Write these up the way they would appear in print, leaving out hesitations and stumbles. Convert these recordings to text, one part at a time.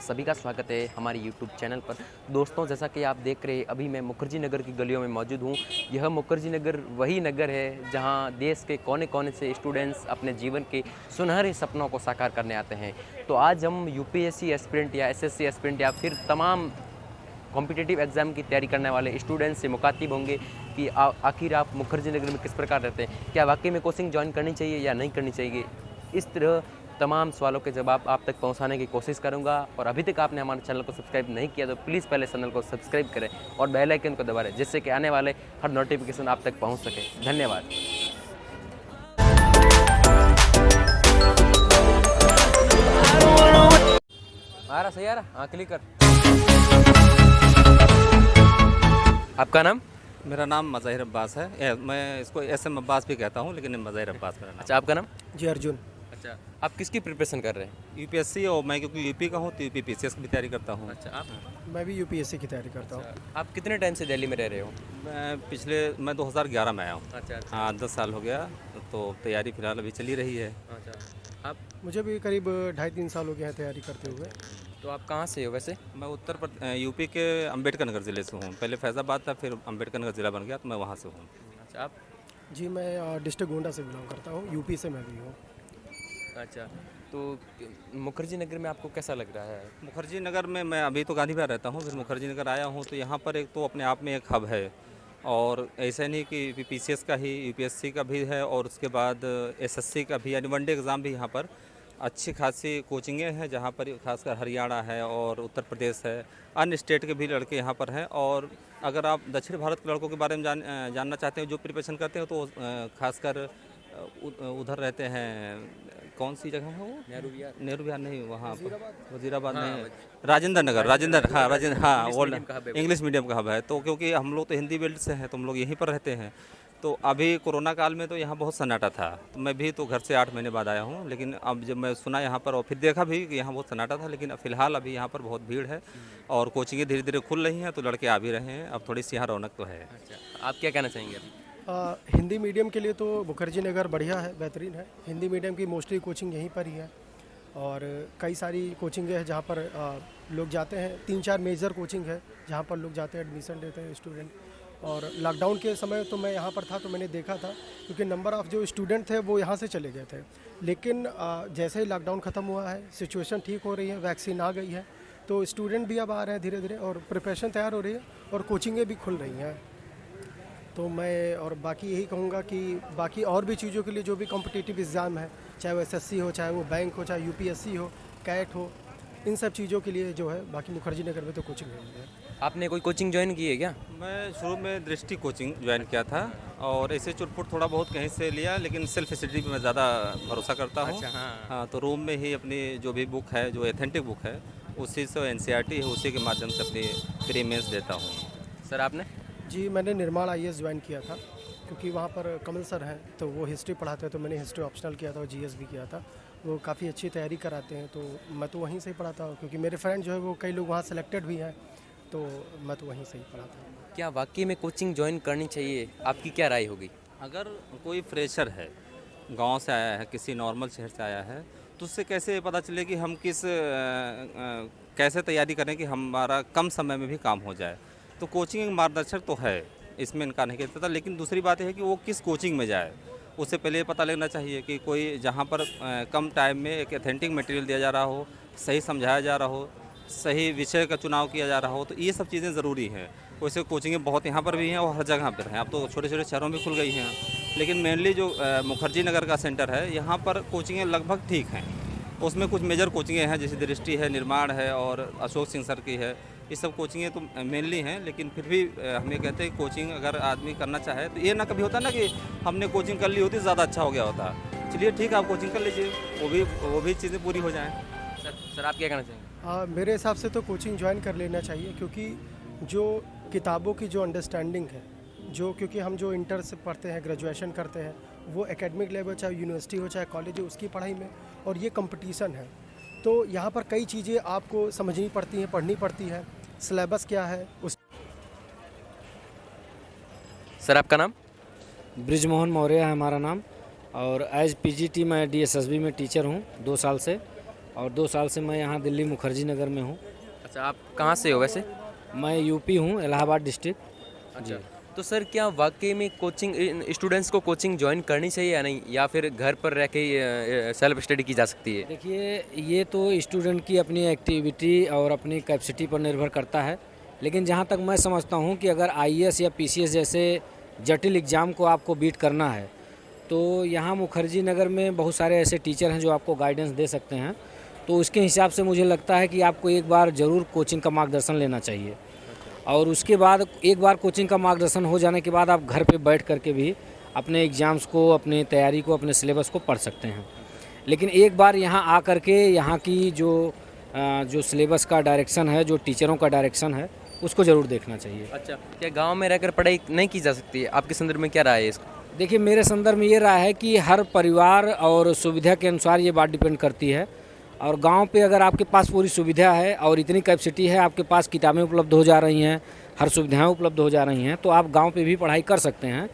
सभी का स्वागत है हमारे यूट्यूब चैनल पर। दोस्तों, जैसा कि आप देख रहे हैं, अभी मैं मुखर्जी नगर की गलियों में मौजूद हूँ। यह मुखर्जी नगर वही नगर है जहाँ देश के कोने कोने से स्टूडेंट्स अपने जीवन के सुनहरे सपनों को साकार करने आते हैं। तो आज हम यूपीएससी एस्पिरेंट या एसएससी एस्पिरेंट या फिर तमाम कॉम्पिटिटिव एग्ज़ाम की तैयारी करने वाले स्टूडेंट्स से मुखातिब होंगे कि आखिर आप मुखर्जी नगर में किस प्रकार रहते हैं, क्या वाकई में कोचिंग ज्वाइन करनी चाहिए या नहीं करनी चाहिए। इस तरह तमाम सवालों के जवाब आप तक पहुंचाने की कोशिश करूंगा। और अभी तक आपने हमारे चैनल को सब्सक्राइब नहीं किया तो प्लीज़ पहले चैनल को सब्सक्राइब करें और बेल आइकन को दबाएं, जिससे कि आने वाले हर नोटिफिकेशन आप तक पहुंच सके। धन्यवाद। आ रहा सही आ रहा, हाँ क्लिक कर। आपका नाम? मेरा नाम मज़ाहिर अब्बास है। मैं इसको एसएम अब्बास भी कहता हूँ, लेकिन मज़ाहिर अब्बास मेरा नाम। अच्छा, आपका नाम? जी अर्जुन। अच्छा, आप किसकी प्रिपरेशन कर रहे हैं? यूपीएससी, और मैं क्योंकि यूपी का हूँ तो यूपी पीसीएस की भी तैयारी करता हूँ। अच्छा, आप? मैं भी यूपीएससी की तैयारी करता हूँ। आप कितने टाइम से दिल्ली में रह रहे हो? मैं 2011 में आया हूँ। अच्छा, हाँ, 10 साल हो गया। तो तैयारी फिलहाल अभी चली रही है। अच्छा, आप? मुझे भी करीब 2.5-3 साल हो गए हैं तैयारी करते हुए। तो आप कहाँ से हो वैसे? मैं यूपी के अम्बेडकर नगर ज़िले से हूँ। पहले फैज़ाबाद था, फिर अम्बेडकर नगर ज़िला बन गया, तो मैं वहाँ से हूँ। अच्छा, आप? जी मैं डिस्ट्रिक्ट गोंडा से बिलोंग करता हूँ, यूपी से मैं भी हूँ। अच्छा, तो मुखर्जी नगर में आपको कैसा लग रहा है? मुखर्जी नगर में मैं अभी तो गांधी विहार रहता हूँ, फिर मुखर्जी नगर आया हूँ। तो यहाँ पर एक तो अपने आप में एक हब है, और ऐसा नहीं कि पीसीएस का ही, यूपीएससी का भी है, और उसके बाद एसएससी का भी, यानी वनडे एग्ज़ाम भी यहाँ पर अच्छी खासी कोचिंगें हैं, जहाँ पर खासकर हरियाणा है और उत्तर प्रदेश है, अन्य स्टेट के भी लड़के यहाँ पर हैं। और अगर आप दक्षिण भारत के लड़कों के बारे में जानना चाहते हैं जो प्रिपरेशन करते हैं, तो खासकर उधर रहते हैं। कौन सी जगह है वो? नेहरू विहार नहीं, वहाँ वजीराबाद नहीं, राजेंद्र नगर, हाँ वो इंग्लिश मीडियम का हब है। तो क्योंकि हम लोग तो हिंदी बेल्ट से हैं, तो हम लोग यहीं पर रहते हैं। तो अभी कोरोना काल में तो यहाँ बहुत सन्नाटा था, तो मैं भी तो घर से 8 महीने बाद आया हूँ। लेकिन अब जब मैं सुना यहाँ पर और फिर देखा भी कि यहाँ बहुत सन्नाटा था, लेकिन फ़िलहाल अभी यहाँ पर बहुत भीड़ है और कोचिंगें धीरे धीरे खुल रही हैं, तो लड़के आ भी रहे हैं। अब थोड़ी सी यहाँ रौनक तो है। अच्छा, आप क्या कहना चाहेंगे अभी? हिंदी मीडियम के लिए तो मुखर्जी नगर बढ़िया है, बेहतरीन है। हिंदी मीडियम की मोस्टली कोचिंग यहीं पर ही है, और कई सारी कोचिंगें हैं जहाँ पर लोग जाते हैं। 3-4 मेजर कोचिंग है जहाँ पर लोग जाते हैं, एडमिशन लेते हैं स्टूडेंट। और लॉकडाउन के समय तो मैं यहाँ पर था, तो मैंने देखा था, क्योंकि नंबर ऑफ़ जो स्टूडेंट थे वो यहाँ से चले गए थे। लेकिन जैसे ही लॉकडाउन ख़त्म हुआ है, सिचुएशन ठीक हो रही है, वैक्सीन आ गई है, तो स्टूडेंट भी अब आ रहे हैं धीरे धीरे, और प्रिपरेशन तैयार हो रही है, और कोचिंगें भी खुल रही हैं। तो मैं और बाकी यही कहूँगा कि बाकी और भी चीज़ों के लिए जो भी कॉम्पिटिटिव एग्ज़ाम है, चाहे वो एसएससी हो, चाहे वो बैंक हो, चाहे यूपीएससी हो, कैट हो, इन सब चीज़ों के लिए जो है बाकी मुखर्जी नगर में तो कोचिंग है। आपने कोई कोचिंग ज्वाइन की है क्या? मैं शुरू में दृष्टि कोचिंग ज्वाइन किया था, और ऐसे चुटपुट थोड़ा बहुत कहीं से लिया, लेकिन सेल्फ स्टडी पे मैं ज़्यादा भरोसा करता हूँ। अच्छा, हाँ। हाँ, तो रूम में ही अपनी जो भी बुक है, जो एथेंटिक बुक है, उसी से एनसीईआरटी है, उसी के माध्यम से अपनी प्री मेंस देता हूँ। सर, आपने? जी मैंने निर्माण आईएएस ज्वाइन किया था, क्योंकि वहाँ पर कमल सर हैं, तो वो हिस्ट्री पढ़ाते हैं, तो मैंने हिस्ट्री ऑप्शनल किया था और जीएस भी किया था। वो काफ़ी अच्छी तैयारी कराते हैं, तो मैं तो वहीं से ही पढ़ाता हूँ, क्योंकि मेरे फ्रेंड जो है वो कई लोग वहाँ सेलेक्टेड भी हैं, तो मैं तो वहीं से ही पढ़ाता हूँ। क्या वाकई में कोचिंग ज्वाइन करनी चाहिए? आपकी क्या राय होगी? अगर कोई फ्रेशर है, गांव से आया है, किसी नॉर्मल शहर से आया है, तो उससे कैसे पता चले कि हम कैसे तैयारी करें कि हमारा कम समय में भी काम हो जाए। तो कोचिंग एक मार्गदर्शक तो है, इसमें इनकार नहीं कहता था। लेकिन दूसरी बात यह है कि वो किस कोचिंग में जाए, उससे पहले ये पता लगना चाहिए कि कोई जहाँ पर कम टाइम में एक एथेंटिक मटेरियल दिया जा रहा हो, सही समझाया जा रहा हो, सही विषय का चुनाव किया जा रहा हो, तो ये सब चीज़ें ज़रूरी हैं। वैसे कोचिंगें बहुत यहाँ पर भी हैं और हर जगह पर हैं। अब तो छोटे छोटे शहरों में खुल गई हैं, लेकिन मेनली जो मुखर्जी नगर का सेंटर है, यहाँ पर कोचिंगें लगभग ठीक हैं। उसमें कुछ मेजर कोचिंगें हैं, जैसे दृष्टि है, निर्माण है, और अशोक सिंह सर की है। ये सब कोचिंगें तो मेनली हैं, लेकिन फिर भी हम ये कहते हैं कोचिंग अगर आदमी करना चाहे, तो ये ना कभी होता ना कि हमने कोचिंग कर ली होती ज़्यादा अच्छा हो गया होता। चलिए ठीक है, आप कोचिंग कर लीजिए, वो भी चीज़ें पूरी हो जाएँ। सर, आप क्या कहना चाहेंगे? मेरे हिसाब से तो कोचिंग ज्वाइन कर लेना चाहिए, क्योंकि जो किताबों की जो अंडरस्टैंडिंग है, क्योंकि हम जो इंटर से पढ़ते हैं, ग्रेजुएशन करते हैं, वो एकेडमिक लेवल, चाहे यूनिवर्सिटी हो चाहे कॉलेज हो, उसकी पढ़ाई में, और ये कंपटीशन है, तो यहाँ पर कई चीज़ें आपको समझनी पड़ती हैं, पढ़नी पड़ती है। सिलेबस क्या है उस। सर, आपका नाम? ब्रिजमोहन मौर्य है हमारा नाम, और एज पीजीटी मैं डीएसएसबी में टीचर हूँ 2 साल से। और 2 साल से मैं यहाँ दिल्ली मुखर्जी नगर में हूँ। अच्छा, आप कहाँ से हो वैसे? मैं यूपी हूँ, इलाहाबाद डिस्ट्रिक्ट। अच्छा, तो सर क्या वाकई में कोचिंग स्टूडेंट्स को कोचिंग ज्वाइन करनी चाहिए या नहीं, या फिर घर पर रह के सेल्फ स्टडी की जा सकती है? देखिए, ये तो स्टूडेंट की अपनी एक्टिविटी और अपनी कैपेसिटी पर निर्भर करता है, लेकिन जहाँ तक मैं समझता हूँ कि अगर आईएएस या पीसीएस जैसे जटिल एग्ज़ाम को आपको बीट करना है तो यहाँ मुखर्जी नगर में बहुत सारे ऐसे टीचर हैं जो आपको गाइडेंस दे सकते हैं। तो उसके हिसाब से मुझे लगता है कि आपको एक बार ज़रूर कोचिंग का मार्गदर्शन लेना चाहिए, और उसके बाद एक बार कोचिंग का मार्गदर्शन हो जाने के बाद आप घर पे बैठ करके भी अपने एग्ज़ाम्स को, अपने तैयारी को, अपने सिलेबस को पढ़ सकते हैं। लेकिन एक बार यहाँ आ करके यहाँ की जो सिलेबस का डायरेक्शन है, जो टीचरों का डायरेक्शन है, उसको ज़रूर देखना चाहिए। अच्छा, क्या गांव में रहकर पढ़ाई नहीं की जा सकती है? आपके संदर्भ में क्या राय है इसका? देखिए, मेरे संदर्भ में ये राय है कि हर परिवार और सुविधा के अनुसार ये बात डिपेंड करती है। और गांव पे अगर आपके पास पूरी सुविधा है और इतनी कैपेसिटी है, आपके पास किताबें उपलब्ध हो जा रही हैं, हर सुविधाएं उपलब्ध हो जा रही हैं, तो आप गांव पे भी पढ़ाई कर सकते हैं।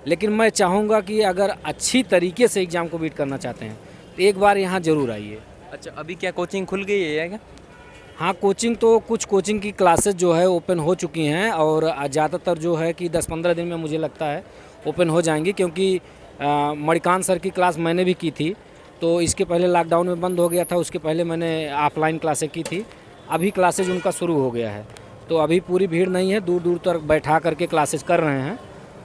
लेकिन मैं चाहूँगा कि अगर अच्छी तरीके से एग्ज़ाम को बीट करना चाहते हैं तो एक बार यहाँ ज़रूर आइए। अच्छा, अभी क्या कोचिंग खुल गई है क्या? हाँ, कोचिंग तो कुछ कोचिंग की क्लासेस जो है ओपन हो चुकी हैं, और ज़्यादातर जो है कि 10-15 दिन में मुझे लगता है ओपन हो जाएंगी, क्योंकि मणिकांत सर की क्लास मैंने भी की थी, तो इसके पहले लॉकडाउन में बंद हो गया था, उसके पहले मैंने ऑफलाइन क्लासें की थी। अभी क्लासेज उनका शुरू हो गया है, तो अभी पूरी भीड़ नहीं है, दूर दूर तक बैठा करके क्लासेज कर रहे हैं।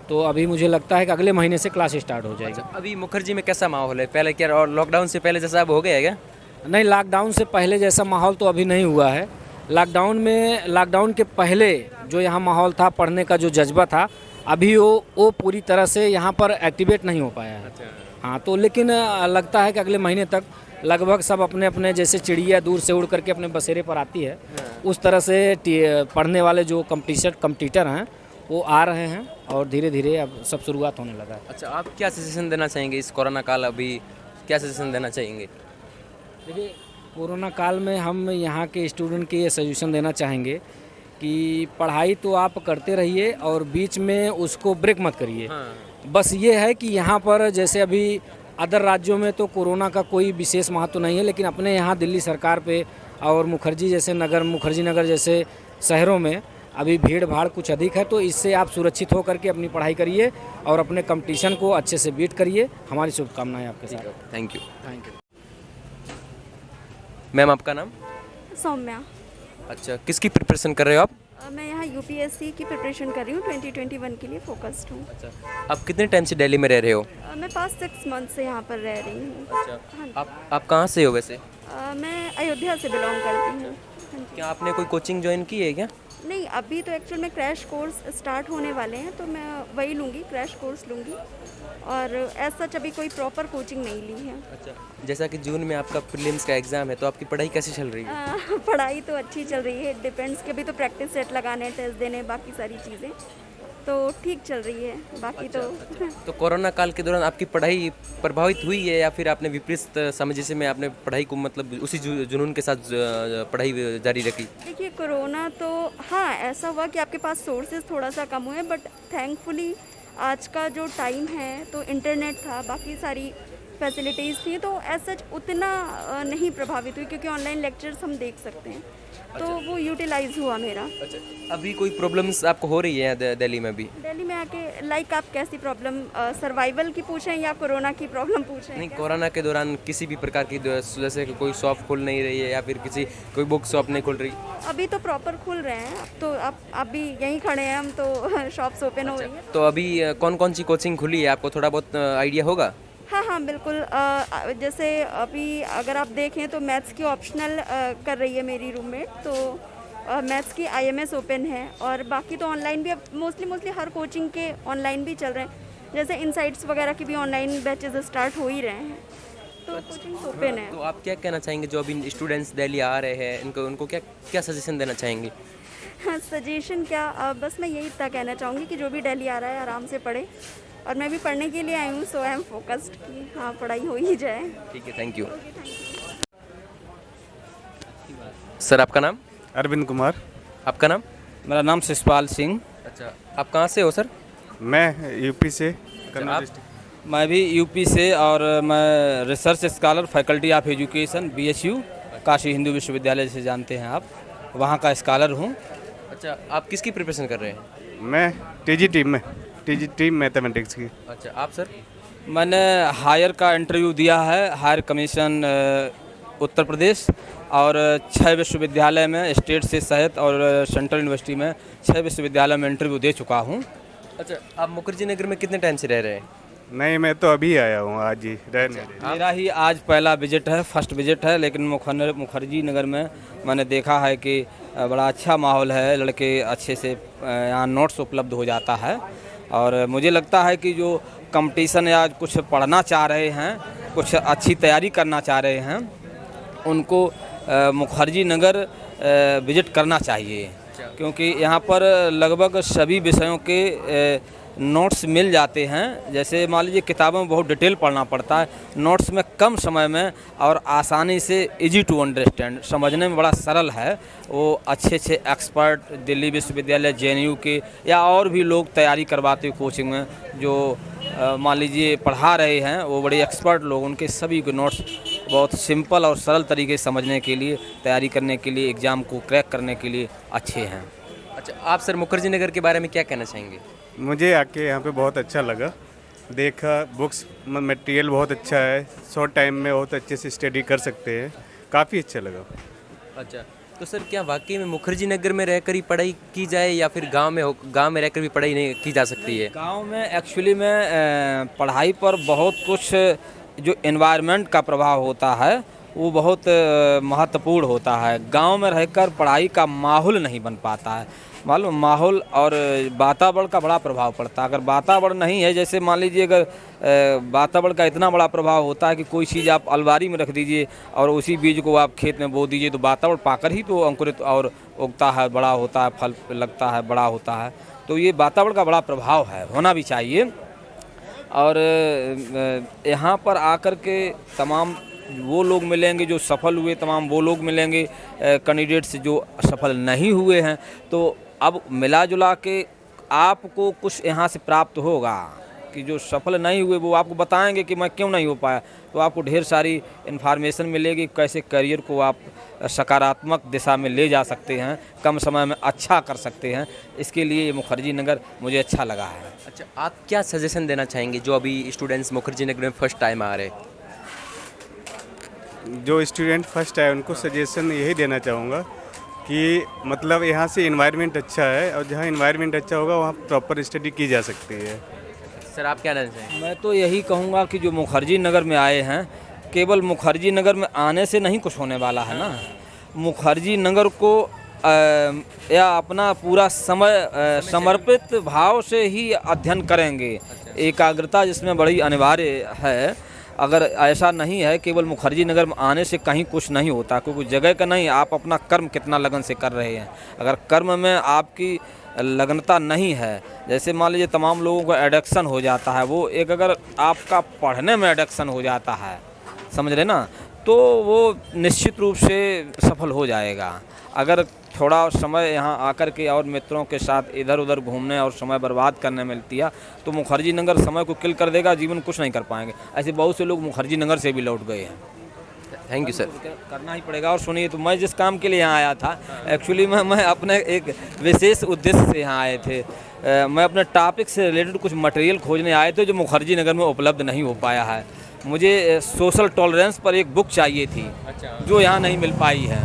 तो अभी मुझे लगता है कि अगले महीने से क्लास स्टार्ट हो जाएगी। अच्छा, अभी मुखर्जी में कैसा माहौल है? पहले क्या, और लॉकडाउन से पहले जैसा अब हो गया है क्या? नहीं, लॉकडाउन से पहले जैसा माहौल तो अभी नहीं हुआ है। लॉकडाउन के पहले जो यहाँ माहौल था, पढ़ने का जो जज्बा था, अभी वो पूरी तरह से यहाँ पर एक्टिवेट नहीं हो पाया है। हाँ, तो लेकिन लगता है कि अगले महीने तक लगभग सब अपने अपने, जैसे चिड़िया दूर से उड़ करके अपने बसेरे पर आती है, उस तरह से पढ़ने वाले जो कम्पिटिटर हैं वो आ रहे हैं, और धीरे धीरे अब सब शुरुआत होने लगा है। अच्छा, आप क्या सजेशन देना चाहेंगे इस कोरोना काल, अभी क्या सजेशन देना चाहेंगे? देखिए, कोरोना काल में हम यहाँ के स्टूडेंट के ये सजेशन देना चाहेंगे कि पढ़ाई तो आप करते रहिए और बीच में उसको ब्रेक मत करिए। बस ये है कि यहाँ पर जैसे अभी अदर राज्यों में तो कोरोना का कोई विशेष महत्व नहीं है, लेकिन अपने यहाँ दिल्ली सरकार पे और मुखर्जी नगर जैसे शहरों में अभी भीड़ भाड़ कुछ अधिक है, तो इससे आप सुरक्षित होकर के अपनी पढ़ाई करिए और अपने कंपटीशन को अच्छे से बीट करिए। हमारी शुभकामनाएं आपके साथ। Thank you. मैम, आपका नाम? सौम्या। अच्छा, किसकी प्रिपरेशन कर रहे हो आप? मैं यहाँ यूपीएससी की प्रिपरेशन कर रही हूँ, 2021 के लिए फोकस्ड हूँ। अच्छा, आप कितने टाइम से दिल्ली में रह रहे हो? मैं पास 6 मंथ से यहाँ पर रह रही हूँ। अच्छा, हाँ जी। आप कहाँ से हो वैसे? मैं अयोध्या से बिलोंग करती हूँ। हाँ जी। क्या आपने कोई कोचिंग ज्वाइन की है क्या? नहीं, अभी तो एक्चुअल में क्रैश कोर्स स्टार्ट होने वाले हैं, तो मैं वही लूँगी, क्रैश कोर्स लूँगी, और ऐसा अभी कोई प्रॉपर कोचिंग नहीं ली है। अच्छा, जैसा कि जून में आपका प्रीलिम्स का एग्ज़ाम है, तो आपकी पढ़ाई कैसी चल रही है? पढ़ाई तो अच्छी चल रही है, डिपेंड्स के अभी तो प्रैक्टिस सेट लगाने, टेस्ट देने, बाकी सारी चीज़ें तो ठीक चल रही है। बाकी तो कोरोना काल के दौरान आपकी पढ़ाई प्रभावित हुई है, या फिर आपने विपरीत समझ में आपने पढ़ाई को मतलब उसी जुनून के साथ पढ़ाई जारी रखी? देखिए, कोरोना तो हाँ ऐसा हुआ कि आपके पास सोर्सेज थोड़ा सा कम हुए, बट थैंकफुली आज का जो टाइम है तो इंटरनेट था, बाकी सारी फैसिलिटीज़ थी, तो ऐसा उतना नहीं प्रभावित हुई, क्योंकि ऑनलाइन लेक्चर्स हम देख सकते हैं, तो वो यूटिलाइज हुआ मेरा। अच्छा, अभी कोई प्रॉब्लम्स आपको हो रही है दिल्ली में भी? दिल्ली में आके लाइक आप कैसी प्रॉब्लम, सर्वाइवल की पूछें या कोरोना की प्रॉब्लम पूछें? नहीं, कोरोना के दौरान किसी भी प्रकार की, जैसे कि कोई शॉप खुल नहीं रही है या फिर कोई बुक शॉप नहीं खुल रही? अभी तो प्रॉपर खुल रहे हैं, अब तो आप भी यहीं खड़े हैं हम, तो शॉप्स ओपन हो रही है। तो अभी कौन कौन सी कोचिंग खुली है, आपको थोड़ा बहुत आइडिया होगा? हाँ, बिल्कुल। जैसे अभी अगर आप देखें तो मैथ्स की ऑप्शनल कर रही है मेरी रूममेट, तो मैथ्स की IMS ओपन है, और बाकी तो ऑनलाइन भी अब मोस्टली हर कोचिंग के ऑनलाइन भी चल रहे हैं, जैसे इनसाइट्स वगैरह की भी ऑनलाइन बैचेस स्टार्ट हो ही रहे हैं, तो कोचिंग ओपन है। तो आप क्या कहना चाहेंगे, जो अभी स्टूडेंट्स दिल्ली आ रहे हैं, उनको क्या सजेशन देना चाहेंगे? सजेशन क्या, बस मैं यही इतना कहना चाहूँगी कि जो भी दिल्ली आ रहा है आराम से पढ़े, और मैं भी पढ़ने के लिए आई हूँ, सो आई एम फोकस्ड कि हाँ पढ़ाई हो ही जाए। ठीक है, थैंक यू। सर, आपका नाम? अरविंद कुमार। आपका नाम? मेरा नाम शिषपाल सिंह। अच्छा, आप कहाँ से हो सर? मैं यूपी से, करनौल आप? डिस्ट्रिक्ट। मैं भी यूपी से, और मैं research scholar, faculty of education, BSU, Kashi Hindu विश्वविद्यालय से जानते हैं आप, वहाँ का स्कॉलर हूँ। अच्छा, आप किसकी प्रिपरेशन कर रहे हैं? मैं टीजी मैथमेटिक्स की। अच्छा, आप सर? मैंने हायर का इंटरव्यू दिया है, हायर कमीशन उत्तर प्रदेश, और 6 विश्वविद्यालय में स्टेट से सहित और सेंट्रल यूनिवर्सिटी में 6 विश्वविद्यालय में इंटरव्यू दे चुका हूँ। अच्छा, आप मुखर्जी नगर में कितने टाइम से रह रहे हैं? नहीं, मैं तो अभी आया हूँ, आज ही रहने। मेरा ही आज पहला विजिट है, फर्स्ट विजिट है, लेकिन मुखर्जी नगर में मैंने देखा है कि बड़ा अच्छा माहौल है, लड़के अच्छे से यहाँ नोट्स उपलब्ध हो जाता है। और मुझे लगता है कि जो कंपटीशन या कुछ पढ़ना चाह रहे हैं, कुछ अच्छी तैयारी करना चाह रहे हैं, उनको मुखर्जी नगर विजिट करना चाहिए, क्योंकि यहाँ पर लगभग सभी विषयों के नोट्स मिल जाते हैं। जैसे मान लीजिए किताबों में बहुत डिटेल पढ़ना पड़ता है, नोट्स में कम समय में और आसानी से इजी टू अंडरस्टैंड, समझने में बड़ा सरल है। वो अच्छे अच्छे एक्सपर्ट दिल्ली विश्वविद्यालय, जेएनयू के या और भी लोग तैयारी करवाते हैं कोचिंग में, जो मान लीजिए पढ़ा रहे हैं, वो बड़े एक्सपर्ट लोग, उनके सभी के नोट्स बहुत सिंपल और सरल तरीके से समझने के लिए, तैयारी करने के लिए, एग्ज़ाम को क्रैक करने के लिए अच्छे हैं। अच्छा, आप सर मुखर्जी नगर के बारे में क्या कहना चाहेंगे? मुझे आके यहाँ पे बहुत अच्छा लगा, देखा बुक्स मटेरियल बहुत अच्छा है, शॉर्ट टाइम में बहुत अच्छे से स्टडी कर सकते हैं, काफ़ी अच्छा लगा। अच्छा, तो सर क्या वाकई में मुखर्जी नगर में रहकर ही पढ़ाई की जाए या फिर गांव में रहकर भी पढ़ाई नहीं की जा सकती है? गांव में एक्चुअली में पढ़ाई पर बहुत कुछ जो एनवायरनमेंट का प्रभाव होता है वो बहुत महत्वपूर्ण होता है। गांव में रहकर पढ़ाई का माहौल नहीं बन पाता है, मालूम, माहौल और वातावरण का बड़ा प्रभाव पड़ता है। अगर वातावरण नहीं है, जैसे मान लीजिए अगर वातावरण का इतना बड़ा प्रभाव होता है कि कोई चीज़ आप अलमारी में रख दीजिए और उसी बीज को आप खेत में बो दीजिए, तो वातावरण पाकर ही तो अंकुरित और उगता है, बड़ा होता है, फल लगता है, बड़ा होता है। तो ये वातावरण का बड़ा प्रभाव है, होना भी चाहिए। और यहाँ पर आकर के तमाम वो लोग मिलेंगे जो सफल हुए, तमाम वो लोग मिलेंगे कैंडिडेट्स जो सफल नहीं हुए हैं। तो अब मिला जुला के आपको कुछ यहाँ से प्राप्त होगा कि जो सफल नहीं हुए वो आपको बताएंगे कि मैं क्यों नहीं हो पाया, तो आपको ढेर सारी इन्फॉर्मेशन मिलेगी कैसे करियर को आप सकारात्मक दिशा में ले जा सकते हैं, कम समय में अच्छा कर सकते हैं। इसके लिए ये मुखर्जी नगर मुझे अच्छा लगा है। अच्छा, आप क्या सजेशन देना चाहेंगे जो अभी स्टूडेंट्स मुखर्जी नगर में फर्स्ट टाइम आ रहे हैं? जो स्टूडेंट फर्स्ट आए उनको सजेशन यही देना चाहूँगा कि मतलब यहाँ से इन्वायरमेंट अच्छा है, और जहाँ इन्वायरमेंट अच्छा होगा वहाँ प्रॉपर स्टडी की जा सकती है। सर आप क्या कहना चाहेंगे? मैं तो यही कहूँगा कि जो मुखर्जी नगर में आए हैं, केवल मुखर्जी नगर में आने से नहीं कुछ होने वाला है ना। मुखर्जी नगर को या अपना पूरा समय समर्पित भाव से ही अध्ययन करेंगे, एकाग्रता जिसमें बड़ी अनिवार्य है। अगर ऐसा नहीं है, केवल मुखर्जी नगर में आने से कहीं कुछ नहीं होता, क्योंकि जगह का नहीं, आप अपना कर्म कितना लगन से कर रहे हैं। अगर कर्म में आपकी लगनता नहीं है, जैसे मान लीजिए तमाम लोगों को एडिक्शन हो जाता है, वो एक अगर आपका पढ़ने में एडिक्शन हो जाता है, समझ रहे ना, तो वो निश्चित रूप से सफल हो जाएगा। अगर थोड़ा समय यहाँ आकर के और मित्रों के साथ इधर उधर घूमने और समय बर्बाद करने में लिया तो मुखर्जी नगर समय को किल कर देगा, जीवन कुछ नहीं कर पाएंगे। ऐसे बहुत से लोग मुखर्जी नगर से भी लौट गए हैं। Thank you sir. करना ही पड़ेगा। और सुनिए, तो मैं जिस काम के लिए यहाँ आया था, एक्चुअली मैं अपने एक विशेष उद्देश्य से यहाँ आए थे। मैं अपने टॉपिक से रिलेटेड कुछ मटेरियल खोजने आए थे जो मुखर्जी नगर में उपलब्ध नहीं हो पाया है। मुझे सोशल टॉलरेंस पर एक बुक चाहिए थी जो यहाँ नहीं मिल पाई है,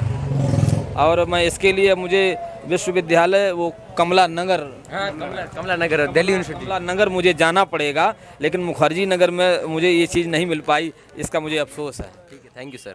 और मैं इसके लिए मुझे विश्वविद्यालय वो कमला नगर, कमला नगर दिल्ली यूनिवर्सिटी, कमला नगर मुझे जाना पड़ेगा, लेकिन मुखर्जी नगर में मुझे ये चीज़ नहीं मिल पाई, इसका मुझे अफसोस है। ठीक है, थैंक यू सर।